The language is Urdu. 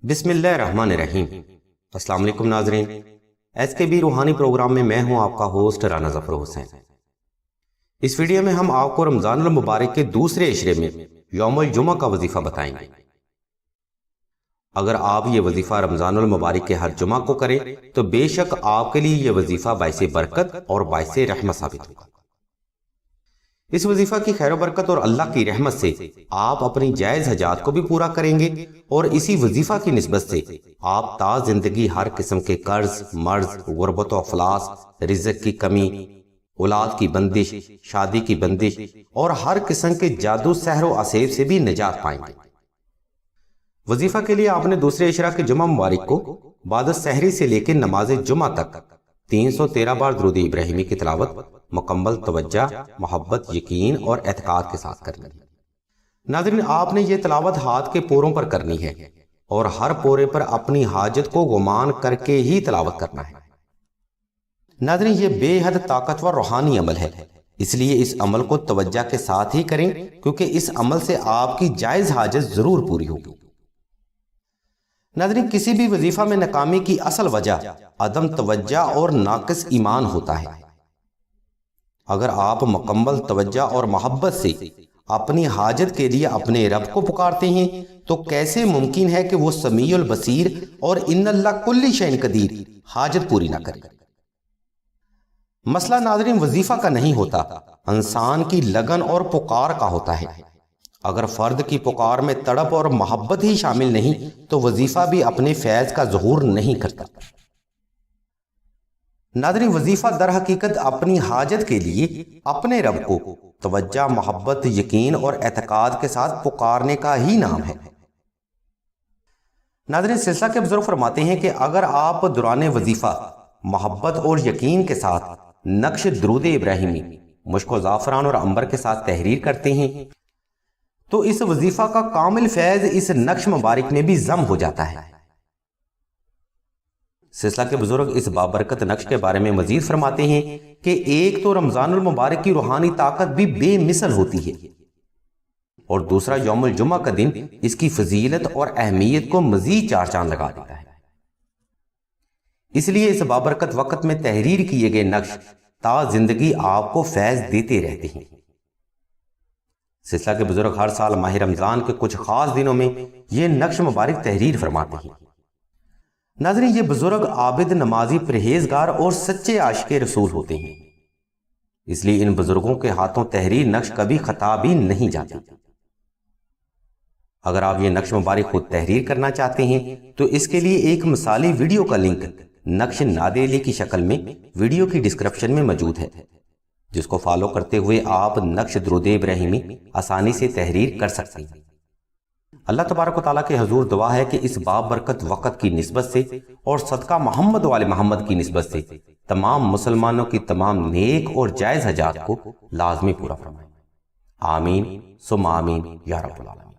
بسم اللہ الرحمن الرحیم۔ السلام علیکم ناظرین، ایس کے بی روحانی پروگرام میں ہوں آپ کا ہوسٹ رانا ظفر حسین۔ اس ویڈیو میں ہم آپ کو رمضان المبارک کے دوسرے عشرے میں یوم الجمعہ کا وظیفہ بتائیں گے۔ اگر آپ یہ وظیفہ رمضان المبارک کے ہر جمعہ کو کریں تو بے شک آپ کے لیے یہ وظیفہ باعث برکت اور باعث رحمت ثابت ہوگا۔ اس وظیفہ کی خیر و برکت اور اللہ کی رحمت سے آپ اپنی جائز حاجات کو بھی پورا کریں گے، اور اسی وظیفہ کی نسبت سے آپ تا زندگی ہر قسم کے قرض، مرض، غربت و افلاس، رزق کی کمی، اولاد کی بندش، شادی کی بندش اور ہر قسم کے جادو، سحر و عصیب سے بھی نجات پائیں گے۔ وظیفہ کے لیے آپ نے دوسرے عشرہ کے جمعہ مبارک کو بعد السحری سے لے کے نماز جمعہ تک 313 بار درود ابراہیمی کی تلاوت مکمل توجہ، محبت، یقین اور اعتقاد کے ساتھ کرنی ہے۔ ناظرین، آپ نے یہ تلاوت ہاتھ کے پوروں پر کرنی ہے اور ہر پورے پر اپنی حاجت کو گمان کر کے ہی تلاوت کرنا ہے۔ ناظرین، یہ بے حد طاقتور روحانی عمل ہے، اس لیے اس عمل کو توجہ کے ساتھ ہی کریں، کیونکہ اس عمل سے آپ کی جائز حاجت ضرور پوری ہوگی۔ ناظرین، کسی بھی وظیفہ میں ناکامی کی اصل وجہ عدم توجہ اور ناقص ایمان ہوتا ہے۔ اگر آپ مکمل توجہ اور محبت سے اپنی حاجت کے لیے اپنے رب کو پکارتے ہیں تو کیسے ممکن ہے کہ وہ سمیع البصیر اور ان اللہ کل شیء قدیر حاجت پوری نہ کرے؟ مسئلہ ناظرین وظیفہ کا نہیں ہوتا، انسان کی لگن اور پکار کا ہوتا ہے۔ اگر فرد کی پکار میں تڑپ اور محبت ہی شامل نہیں تو وظیفہ بھی اپنے فیض کا ظہور نہیں کرتا۔ ناظرین، وظیفہ در حقیقت اپنی حاجت کے لیے اپنے رب کو توجہ، محبت، یقین اور اعتقاد کے ساتھ پکارنے کا ہی نام ہے۔ ناظرین، سلسلہ کے بزرگ فرماتے ہیں کہ اگر آپ دوران وظیفہ محبت اور یقین کے ساتھ نقش درود ابراہیمی مشک و زعفران اور عنبر کے ساتھ تحریر کرتے ہیں تو اس وظیفہ کا کامل فیض اس نقش مبارک میں بھی ضم ہو جاتا ہے۔ سلسلہ کے بزرگ اس بابرکت نقش کے بارے میں مزید فرماتے ہیں کہ ایک تو رمضان المبارک کی روحانی طاقت بھی بے مثل ہوتی ہے، اور دوسرا یوم الجمعہ کا دن اس کی فضیلت اور اہمیت کو مزید چار چاند لگا دیتا ہے۔ اس لیے اس بابرکت وقت میں تحریر کیے گئے نقش تا زندگی آپ کو فیض دیتے رہتے ہیں۔ سلسلہ کے بزرگ ہر سال ماہ رمضان کے کچھ خاص دنوں میں یہ نقش مبارک تحریر فرماتے ہیں۔ ناظرین، یہ بزرگ عابد، نمازی، پرہیزگار اور سچے عاشق رسول ہوتے ہیں، اس لیے ان بزرگوں کے ہاتھوں تحریر نقش کبھی خطا بھی نہیں جاتی۔ اگر آپ یہ نقش مبارک خود تحریر کرنا چاہتے ہیں تو اس کے لیے ایک مثالی ویڈیو کا لنک نقش نادیلی کی شکل میں ویڈیو کی ڈسکرپشن میں موجود ہے، جس کو فالو کرتے ہوئے آپ نقش درود ابراہیمی آسانی سے تحریر کر سکتے ہیں۔ اللہ تبارک و تعالیٰ کے حضور دعا ہے کہ اس بابرکت وقت کی نسبت سے اور صدقہ محمد و آل محمد کی نسبت سے تمام مسلمانوں کی تمام نیک اور جائز حاجات کو لازمی پورا فرمائے۔ آمین ثم آمین یا رب العالمین۔